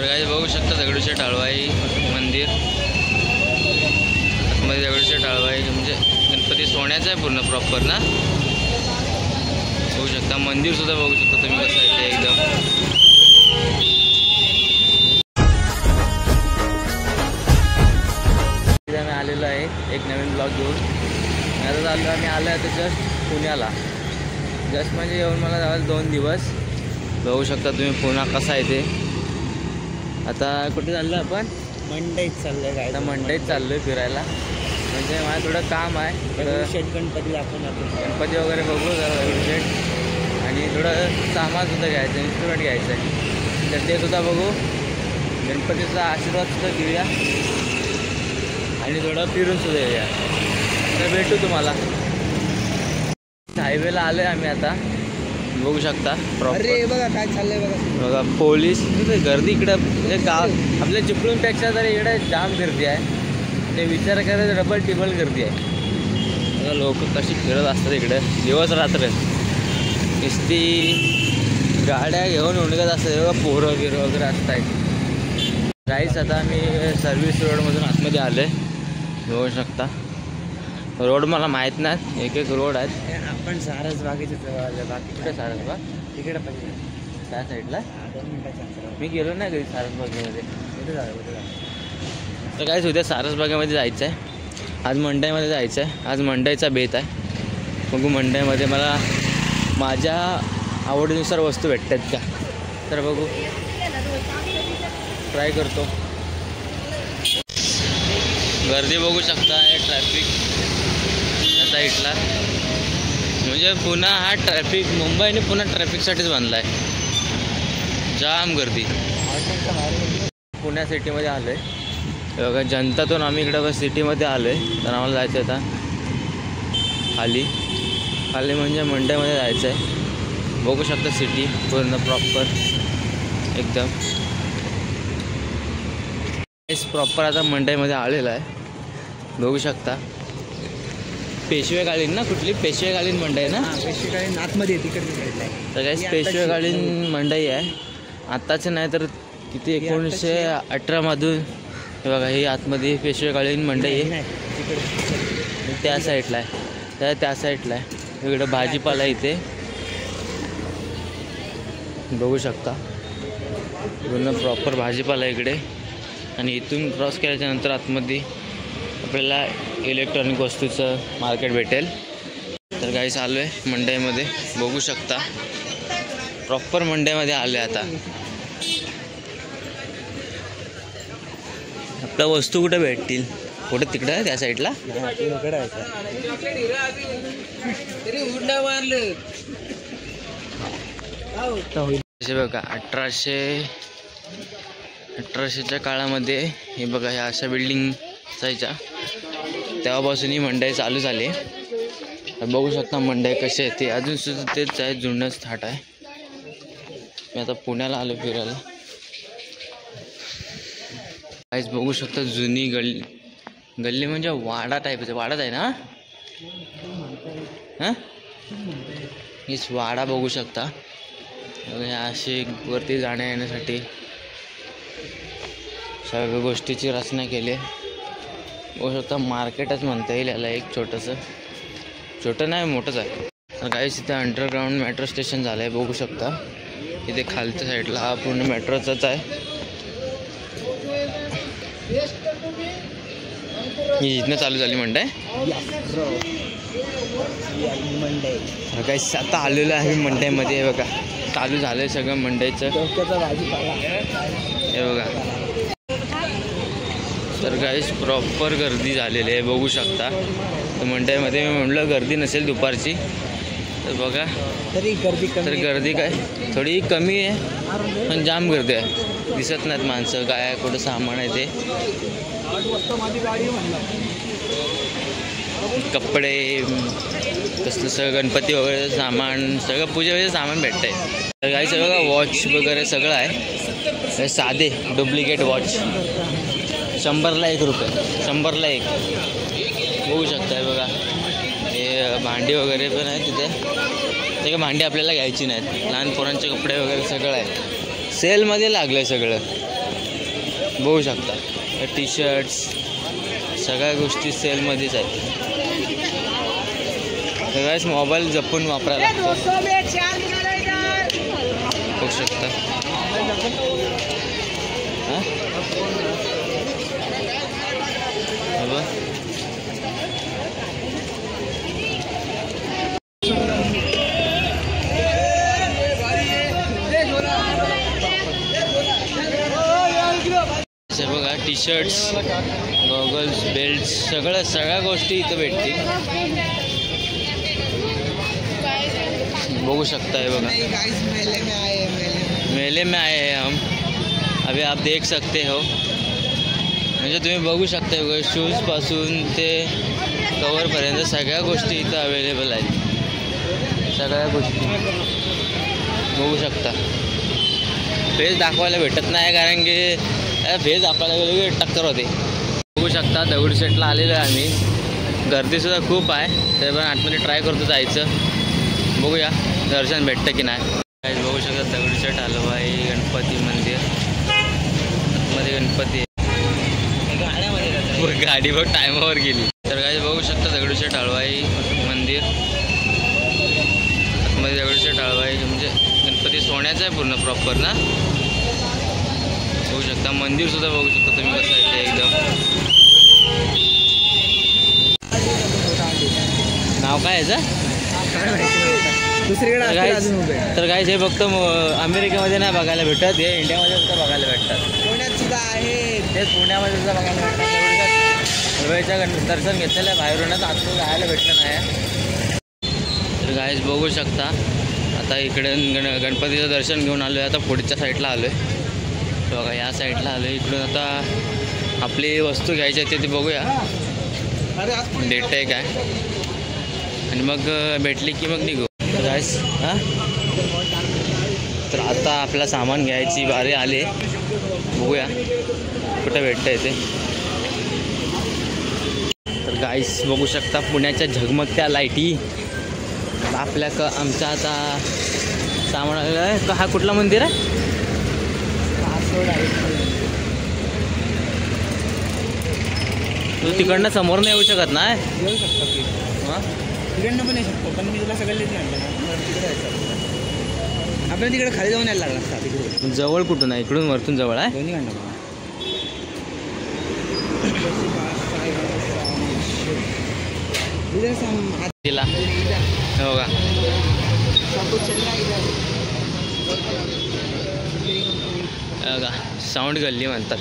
तर काही बघू शकता दगडूशेठ हलवाई मंदिर आतमध्ये. दगडूशेठ हलवाई म्हणजे गणपती सोन्याचा आहे पूर्ण प्रॉपर ना. बघू शकता मंदिर सुद्धा बघू शकता तुम्ही कसं आहे ते एकदम. आम्ही आलेलो आहे एक नवीन ब्लॉग घेऊन. आता चाललो आम्ही आलो आहे तर जस्ट पुण्याला. जस्ट म्हणजे येऊन मला जावं 2 दिवस. बघू शकता तुम्ही पुणा कसा आहे ते. आता कुठे चाललो आपण? मंडईत चाललं आहे. आता मंडईत चाललो आहे फिरायला. म्हणजे मला थोडं काम आहे. दगडूशेठ गणपती आपण गणपती वगैरे बघू जरा दगडूशेठ. आणि थोडं सामान सुद्धा घ्यायचं, इन्स्ट्रुमेंट घ्यायचं आहे तर ते सुद्धा बघू. गणपतीचा आशीर्वाद सुद्धा घेऊया आणि थोडं फिरून सुद्धा येऊया. तर भेटू तुम्हाला. हायवेला आलो आहे आम्ही आता. बघू शकता प्रॉपर. अरे बघा काय चाललंय बघा पोलीस गर्दी इकडं. म्हणजे गाव आपल्या चिपळूणपेक्षा तर इकडे जाम गर्दी आहे. ते विचार करायचं डबल टिबल गर्दी आहे. बघा लोक कशी फिरत असतात इकडं दिवस रात्र. नुसती गाड्या घेऊन उडकत असतात. बघा पोरं बिरं वगैरे असतात. गाईच आता आम्ही सर्व्हिस रोडमधून आतमध्ये आलो आहे. बघू शकता रोड मला माहीत नाही. एक रोड आहेत. आपण सारसबागेचे बाकी कुठे सारसबाग? तिकडे पण त्या साईडला 2 मिनिटाचा. मी गेलो नाही कधी सारसबागेमध्ये. कुठे झालं तर काहीच उद्या सारसबागेमध्ये जायचं आहे. आज मंडईमध्ये जायचं आहे. आज मंडईचा बेत आहे. बघू मंडईमध्ये मला माझ्या आवडीनुसार वस्तू भेटतात का तर बघू ट्राय करतो. गर्दी बघू शकता आहे ट्रॅफिक त्या साईडला. म्हणजे पुन्हा हा ट्रॅफिक मुंबईने पुन्हा ट्रॅफिकसाठीच बांधला आहे. जाम गर्दी. पुण्या सिटीमध्ये आलो आहे. बघा जनतातून आम्ही इकडं सिटीमध्ये आलो आहे. तर आम्हाला जायचं आहे आता खाली. खाली म्हणजे मंडईमध्ये जायचं आहे. बघू शकता सिटी पूर्ण प्रॉपर एकदम. प्रॉपर आता मंडईमध्ये आलेला आहे. बघू शकता पेशवेकालीन ना. कुठली पेशवेकालीन मंडई ना. पेशवेकालीन आतमध्ये तिकडे तर काही पेशवेकालीन मंडई आहे. आत्ताचं नाही तर किती 1918मधून. हे बघा ही आतमध्ये पेशवेकालीन मंडई आहे. त्या साईडला आहे. त्या साईडला आहे. इकडं भाजीपाला इथे बघू शकता. पूर्ण प्रॉपर भाजीपाला इकडे. आणि इथून क्रॉस केल्याच्यानंतर आतमध्ये आपल्याला इलेक्ट्रॉनिक वस्तूचं मार्केट भेटेल. तर काही चालू आहे मंडईमध्ये. बघू शकता प्रॉपर मंडईमध्ये आलो आहे आता. आपल्या वस्तू कुठे भेटतील? कुठे तिकडं आहे त्या साईडला. बघा 1800च्या काळामध्ये हे बघा ह्या अशा बिल्डिंग असायच्या. तेव्हापासून ही मंडई चालू झाली. बघू शकता मंडई कशी आहे ते. अजून सुद्धा तेच आहे. जुनंच थाट आहे. मी आता पुण्याला आलो फिरायला. काहीच बघू शकता जुनी गल्ली. गल्ली म्हणजे वाडा टाईपच. वाडाच आहे ना. हां हीच वाडा बघू शकता. अशी वरती जाण्या येण्यासाठी सगळ्या गोष्टीची रचना केली आहे. बघू शकता मार्केटच म्हणता येईल याला. एक छोटंसं. छोटं नाही मोठंच आहे. तर काहीच इथे अंडरग्राऊंड मेट्रो स्टेशन झालं आहे. बघू शकता इथे खालच्या साईडला हा पूर्ण मेट्रोचाच आहे. ही इथनं चालू झाली मंडई. काही आता आलेलं आहे मंडईमध्ये. बघा चालू झालं आहे सगळं मंडईचं. हे बघा. तर काहीच प्रॉपर गर्दी झालेली आहे. बघू शकता तर मंडईमध्ये मी म्हटलं गर्दी नसेल दुपारची. तर बघा तर गर्दी काय थोडी कमी आहे पण जाम गर्दी आहे. दिसत नाहीत माणसं काय कुठं सामान आहे ते. कपडे कसलं सगळं गणपती वगैरे सामान सगळं पूजेचं सामान भेटतं आहे. तर काही सगळं वॉच वगैरे सगळं आहे. साधे डुप्लिकेट वॉच 100ला 1 रुपये. 100ला 1 बघू शकताय. बघा हे भांडी वगैरे पण आहे तिथे. ते भांडी आपल्याला घ्यायची नाहीत. लहान पोरांचे कपडे वगैरे सगळं आहे. सेलमध्ये लागलं आहे सगळं. बघू शकता टी शर्ट्स सगळ्या गोष्टी सेलमध्येच आहेत. सगळ्याच मोबाईल जपून वापरायला लागतो. बघू शकता हां बघा बघा टी शर्ट्स गॉगल्स बेल्ट्स सगळ्या गोष्टी इथं भेटतील. बघू शकता है बघा मेले में आए हैं हम अभी आप देख सकते हो. म्हणजे तुम्ही बघू शकता बघा शूजपासून ते कवरपर्यंत सगळ्या गोष्टी इथं अवेलेबल आहेत. सगळ्या गोष्टी बघू शकता. फेस दाखवायला भेटत नाही कारण की फेस दाखवायला गेलो की टक्कर होते. बघू शकता दगडूशेठला आलेलो आहे आम्ही. गर्दीसुद्धा खूप आहे तरी पण आतमध्ये ट्राय करतो जायचं. बघूया दर्शन भेटतं की नाही. बघू शकता दगडूशेठ हलवाई गणपती मंदिर आतमध्ये गणपती गाडी बघ टायमावर गेली. तर काय बघू शकता दगडूशेठ हलवाई मंदिर आतमध्ये दगडूशेठ हलवाई म्हणजे गणपती सोन्याचं आहे पूर्ण प्रॉपर ना. बघू शकता मंदिरसुद्धा बघू शकता तुम्ही कसं आहे ते एकदम. नाव काय याचं दुसरीकडे तर काय हे फक्त अमेरिकेमध्ये नाही बघायला भेटत हे इंडियामध्ये सुद्धा बघायला भेटतात. पुण्यात सुद्धा आहे ते पुण्यामध्ये सुद्धा बघायला भेटतात. हलवाईच्या दर्शन घेतलेलं आहे बाहेरूनच आतून जायला भेटलं नाही. तर गाईज बघू शकता आता इकडे गणपतीचं दर्शन घेऊन आलो आहे. आता पुढच्या साईडला आलो आहे बघा या साईडला आलो आहे. इकडून आता आपली वस्तू घ्यायची आहे ते बघूया डेट आहे काय आणि मग भेटली की मग निघू. गाईस हां तर आता आपला सामान घ्यायची बारी आले. बघूया कुठं भेटतं आहे ते. तर गाईस बघू शकता पुण्याच्या झगमगत्या लाईटी आमचा आता सामान आलेलं आहे. का हा कुठला मंदिर आहे तू तिकडनं समोर नाही येऊ शकत ना. येऊ शकतो की हां तिकडनं पण येऊ शकतो पण मी तुला सगळं म्हटलं ना तिकडे जायचं आपल्याला तिकडे खाली जाऊन यायला लागला असता. तिकडे जवळ कुठून आहे इकडून वरतून जवळ आहे. दोन्ही घंटा तिला हो का बघा साऊंड गल्ली म्हणतात.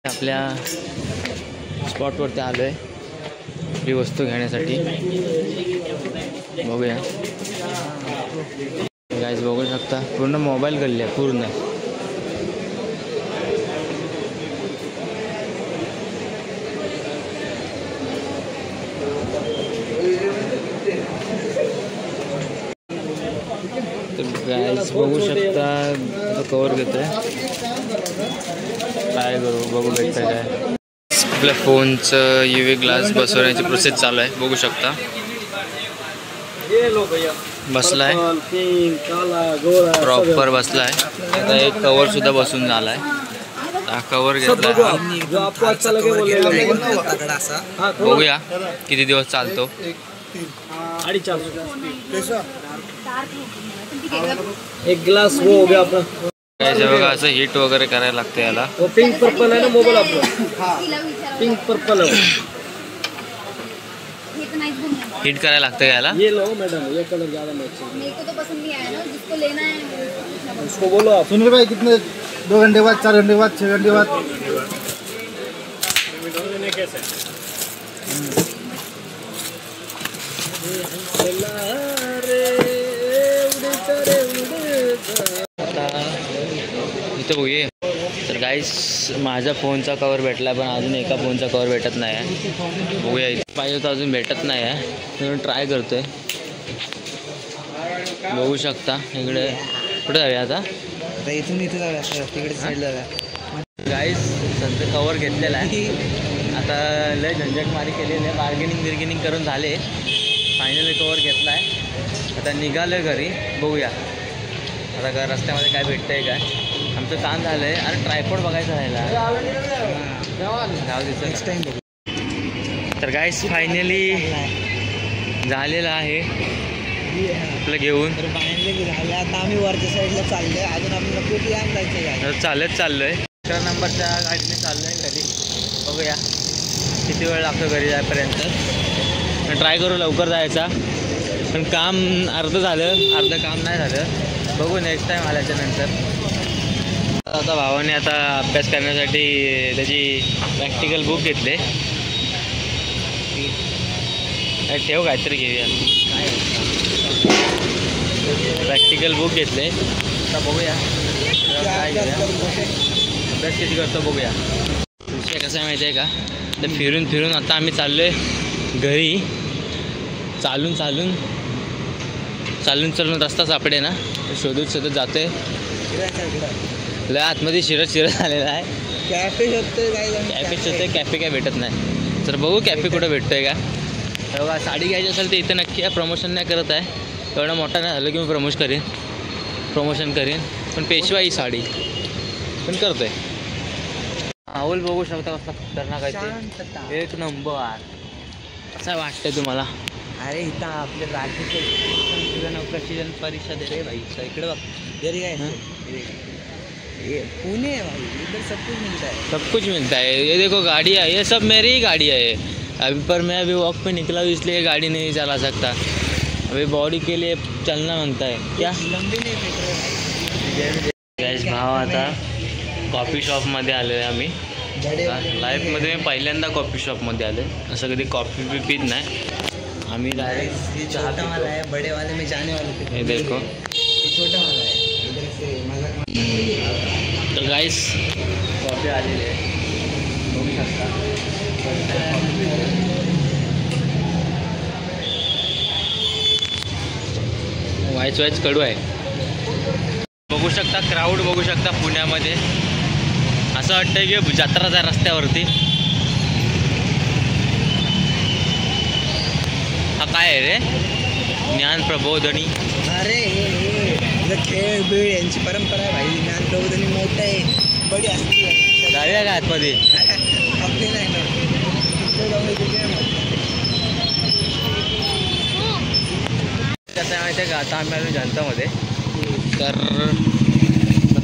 आपल्या स्पॉटवरती आलो आहे ही वस्तू घेण्यासाठी. बघूया गाईज बघू शकता पूर्ण मोबाईल गल्ली आहे पूर्ण. गाईज बघू शकता कवर घेतोय काय करू बघू भेटतं काय. आपल्या फोनचं UV ग्लास बसवण्याची प्रोसेस चालू आहे. बघू शकता बसलाय प्रॉपर बसलाय. आता एक कवर सुद्धा बसून झालाय. हा कवर घेतला बघूया किती दिवस चालतो. एक ग्लास वो हो गया अपना. बघा असं हिट वगैरे करायला लागतं याला. वो पिंक पर्पल है ना मोबाइल आपला पिंक पर्पल है हिट करायला लागतं याला. ये लो मैडम ये कलर ज़्यादा मैच है. मेरे को तो पसंद नहीं आया ना जिसको लेना है उसको बोलो आप. सुनील भाई कितने 2 घंटे बाद 4 घंटे बाद 6 घंटे बाद इथं बघूया. तर गाईस माझ्या फोनचा कवर भेटला पण अजून एका फोनचा कवर भेटत नाही आहे. बघूया इथं पाहिजे तर अजून भेटत नाही आहे म्हणून ट्राय करतोय. बघू शकता इकडे कुठे जाऊया आता इथून इथं जाऊया तिकडे साईडला जाऊया. गाईस सध्या कवर घेतलेला आहे. आता लय झंझटमारी केलेली आहे. बार्गेनिंग करून झाले फायनली कवर घेतला आहे. आता निघालं घरी, बघूया आता रस्त्यामध्ये काय भेटतंय काय. आमचं काम झालं आहे. अरे ट्रायपॉड बघायचं राहिला, गाव दिसत नेक्स्ट टाइम बघू. तर गाईस फायनली झालेलं आहे आपलं घेऊन. तर फायनली झालं. आता आम्ही वरच्या साईडला चाललोय. अजून आपल्याला खूप लांब जायचं आहे. आता चालत चाललोय. 4 नंबरच्या गाडीने चाललोय घरी. बघूया किती वेळ लागतो घरी जायपर्यंत. ट्राय करू लवकर जायचा, पण काम अर्धं झालं, अर्धं काम नाही झालं. बघू नेक्स्ट टाईम आल्याच्यानंतर. आता भावाने आता अभ्यास करण्यासाठी त्याची प्रॅक्टिकल बुक घेतले. ठेव काहीतरी घेऊया. प्रॅक्टिकल बुक घेतले. आता बघूया काय घेऊया, अभ्यास किती करतो बघूया. विषय कसं आहे माहिती आहे का, तर फिरून फिरून आता आम्ही चाललो आहे घरी. चालून चालून चालून चालून रस्ता सापडे ना, शोधत शोधत जातो आहे. लय आतमध्ये शिरत आलेला आहे. कॅफे शोधतोय काय, कॅफे शोधतोय, कॅफे काय भेटत नाही. तर बघू कॅफे कुठं भेटतो आहे का. बघा साडी घ्यायची असेल तर इथं नक्की आहे. प्रमोशन नाही करत आहे, एवढा मोठा नाही झालं की मी प्रमोशन करेन. पण पेशवाई साडी पण करतो आहे. माहोल बघू शकता कसला खतरनाक आहे ते. एक नंबर. असं वाटतंय तुम्हाला. अरे इथं आपले राज्य प्रशिक्षण परिषद आहे रे भाई. इकडे बघ, जरी काय ये पुणे है भाई, इधर सब कुछ मिलता है. सब कुछ मिलता है. ये देखो गाड़ी है, ये सब मेरी ही गाड़ी है अभी. पर मैं अभी वॉक पे निकला हूँ इसलिए गाड़ी नहीं चला सकता. अभी बॉडी के लिए चलना बनता है क्या. लंबी नहीं फेंक रहे गॅस भाव आता कॉफी शॉपमध्ये आलो आहे आम्ही. लाईफमध्ये मी पहिल्यांदा कॉफी शॉपमध्ये आलो आहे. असं कधी कॉफी बी पीत नाही आम्ही. डायरेक्ट छोटा वाला है, बड़े वाले में जाने वाले थे. हे देखो ये छोटा वाला है. इधर से मजाक. तर गाईस कॉफी आलेली आहे, बघू शकता. वाईच कडू आहे. बघू शकता क्राऊड, बघू शकता पुण्यामध्ये. असं वाटतंय की जत्राचा रस्त्यावरती. हा काय आहे रे, ज्ञान प्रबोधनी. अरे हे खेळ बीळ यांची परंपरा आहे भाई. ज्ञान प्रबोधनी मोठं आहे, बडी असते. जाऊया का आतमध्ये. आपले नाही ना, इकडे जाऊन तिकडे नाही. कसं आहे माहिती आहे का, आता आम्ही आलो जनतामध्ये. तर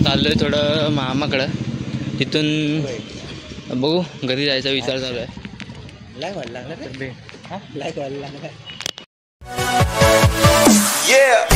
चाललो आहे थोडं मामाकडं. तिथून बघू घरी जायचा विचार चालू आहे. लाईक व्हायला लागला, लाईक व्हायला लागला. Yeah.